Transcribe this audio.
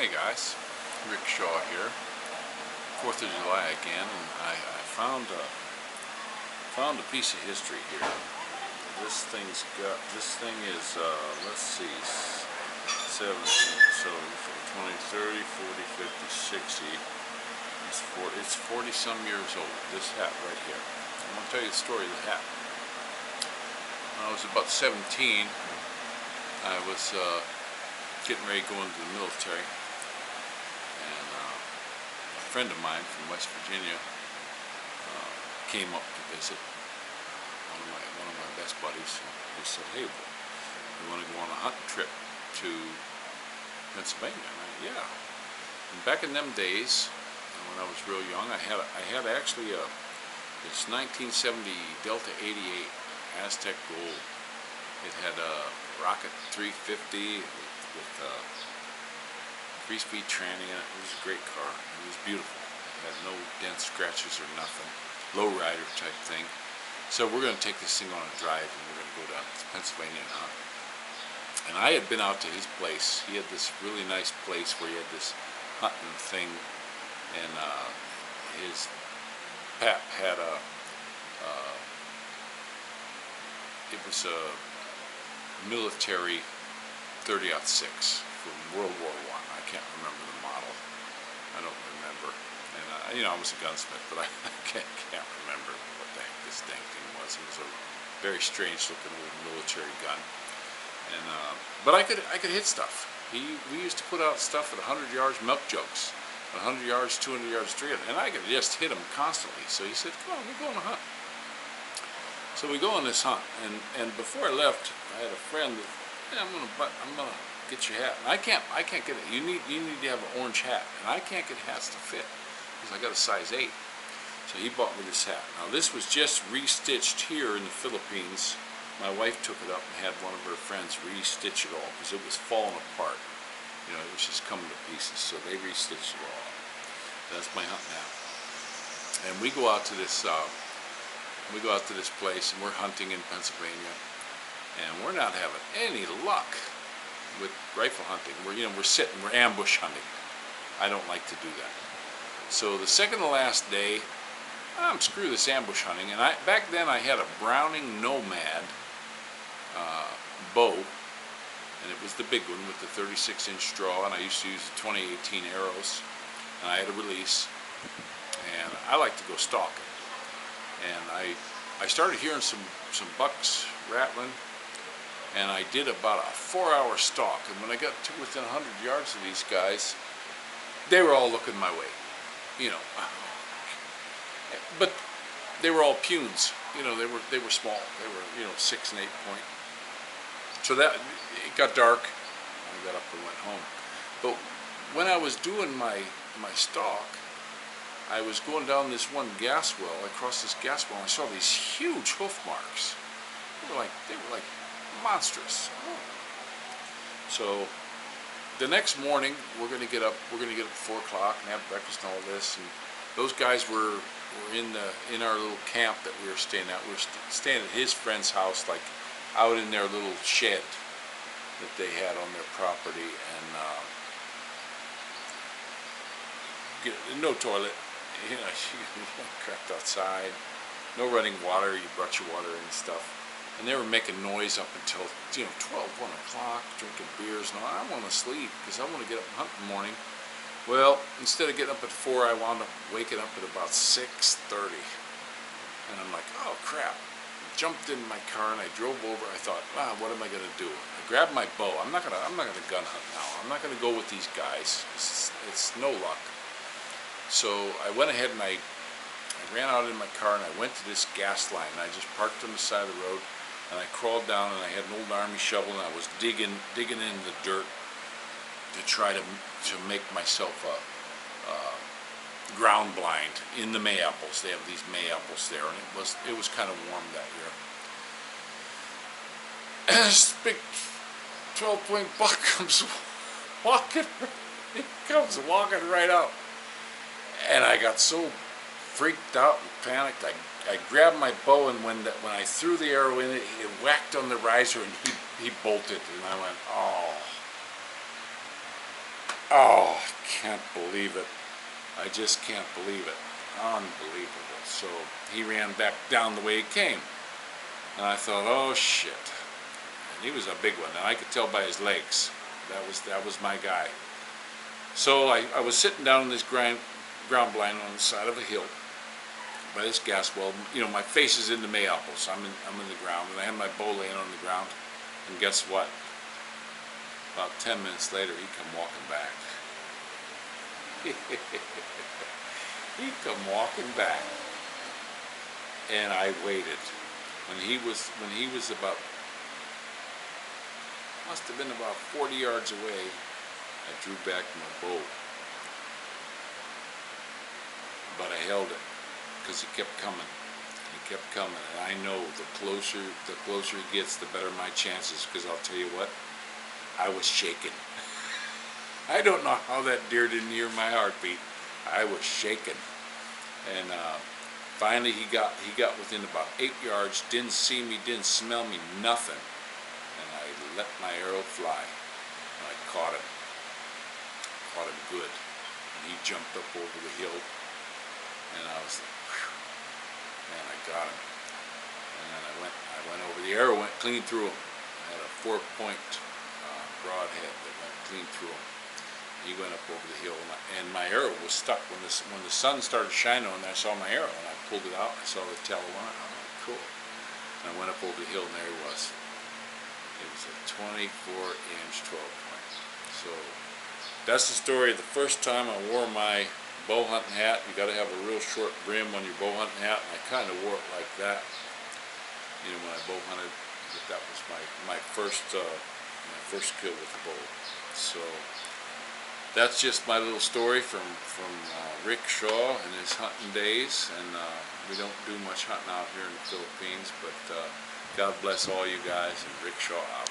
Hey guys, Rick Shaw here. 4th of July again, and I found a piece of history here. This thing is let's see, 17, so 20, 30, 40, 50, 60. It's 40 some years old. This hat right here. I'm gonna tell you the story of the hat. When I was about 17, I was getting ready to go into the military. And a friend of mine from West Virginia came up to visit. One of my best buddies. He said, "Hey, we want to go on a hunting trip to Pennsylvania." And yeah. And back in them days, when I was real young, I had actually this 1970 Delta 88 Aztec Gold. It had a rocket 350 with 3-speed tranny in it. It was a great car. It was beautiful. It had no dent scratches or nothing. Low rider type thing. So we're going to take this thing on a drive, and we're going to go down to Pennsylvania and hunt. And I had been out to his place. He had this really nice place where he had this hunting thing, and his pap had it was a military 30-06 from World War I. I can't remember the model. I don't remember. And I was a gunsmith, but I can't remember what the heck this dang thing was. It was a very strange-looking old military gun. And but I could hit stuff. We used to put out stuff at 100 yards, milk jugs, 100 yards, 200 yards, 300, and I could just hit them constantly. So he said, "Come on, we're going to hunt." So we go on this hunt, and before I left, I had a friend that, "Yeah, I'm gonna get your hat." And I can't get it. You need to have an orange hat, and I can't get hats to fit because I got a size 8. So he bought me this hat. Now this was just restitched here in the Philippines. My wife took it up and had one of her friends restitch it all because it was falling apart. It was just coming to pieces. So they restitched it all. That's my hunting hat. And we go out to this place, and we're hunting in Pennsylvania, and we're not having any luck with rifle hunting. We're ambush hunting. I don't like to do that. So the second to last day, screw this ambush hunting. And back then I had a Browning Nomad bow, and it was the big one with the 36-inch straw, and I used to use the 2018 arrows, and I had a release, and I like to go stalking. And I started hearing some bucks rattling, and I did about a 4-hour stalk. And when I got to within 100 yards of these guys, they were all looking my way, but they were all punes. They were small. They were 6 and 8 point. So that it got dark. I got up and went home. But when I was doing my stalk, I was going down this one gas well. I crossed this gas well, and I saw these huge hoof marks. They were like monstrous. So the next morning, we're going to get up. We're going to get up at 4 o'clock and have breakfast and all this. And those guys were in our little camp that we were staying at. We were staying at his friend's house, like out in their little shed that they had on their property, and no toilet. You crapped outside, no running water. You brought your water and stuff. And they were making noise up until 12, 1 o'clock, drinking beers. And I want to sleep because I want to get up and hunt in the morning. Well, instead of getting up at 4, I wound up waking up at about 6:30. And I'm like, oh crap. I jumped in my car and I drove over. I thought, what am I going to do? I grabbed my bow. I'm not gonna gun hunt now. I'm not going to go with these guys. It's no luck. So I went ahead and I ran out in my car, and I went to this gas line, and I just parked on the side of the road, and I crawled down, and I had an old army shovel, and I was digging in the dirt to try to make myself a ground blind in the Mayapples. They have these Mayaples there, and it was kind of warm that year. And this big 12-point buck comes walking right out, and I got so freaked out and panicked. I grabbed my bow, and when I threw the arrow in it, it whacked on the riser, and he bolted, and I went, oh. Oh, I can't believe it. I just can't believe it. Unbelievable. So he ran back down the way he came. And I thought, oh shit. And he was a big one, and I could tell by his legs. That was my guy. So I was sitting down in this ground blind on the side of a hill by this gas well. You know, my face is in the mayapple, so I'm in the ground, and I had my bow laying on the ground. And guess what? About 10 minutes later, he come walking back. He come walking back, and I waited. When he was about, must have been about 40 yards away, I drew back my bow, but I held it because he kept coming. He kept coming, and I know the closer he gets, the better my chances. Because I'll tell you what, I was shaking. I don't know how that deer didn't hear my heartbeat. I was shaking, and finally he got within about 8 yards. Didn't see me, didn't smell me, nothing. And I let my arrow fly, and I caught him good. And he jumped up over the hill, and I was like, whew, man, I got him. And then I went over. The arrow went clean through him. I had a 4-point broadhead that went clean through him. He went up over the hill, and my arrow was stuck. When the sun started shining on it, I saw my arrow, and I pulled it out. I saw the tail line. Oh, cool. And I went up over the hill, and there he was. It was a 24-inch 12-point. So that's the story of the first time I wore my bow hunting hat. You got to have a real short brim on your bow hunting hat, and I kind of wore it like that. You know, when I bow hunted, but that was my first kill with the bow. So that's just my little story from Rick Shaw and his hunting days. And we don't do much hunting out here in the Philippines, but God bless all you guys, and Rick Shaw out.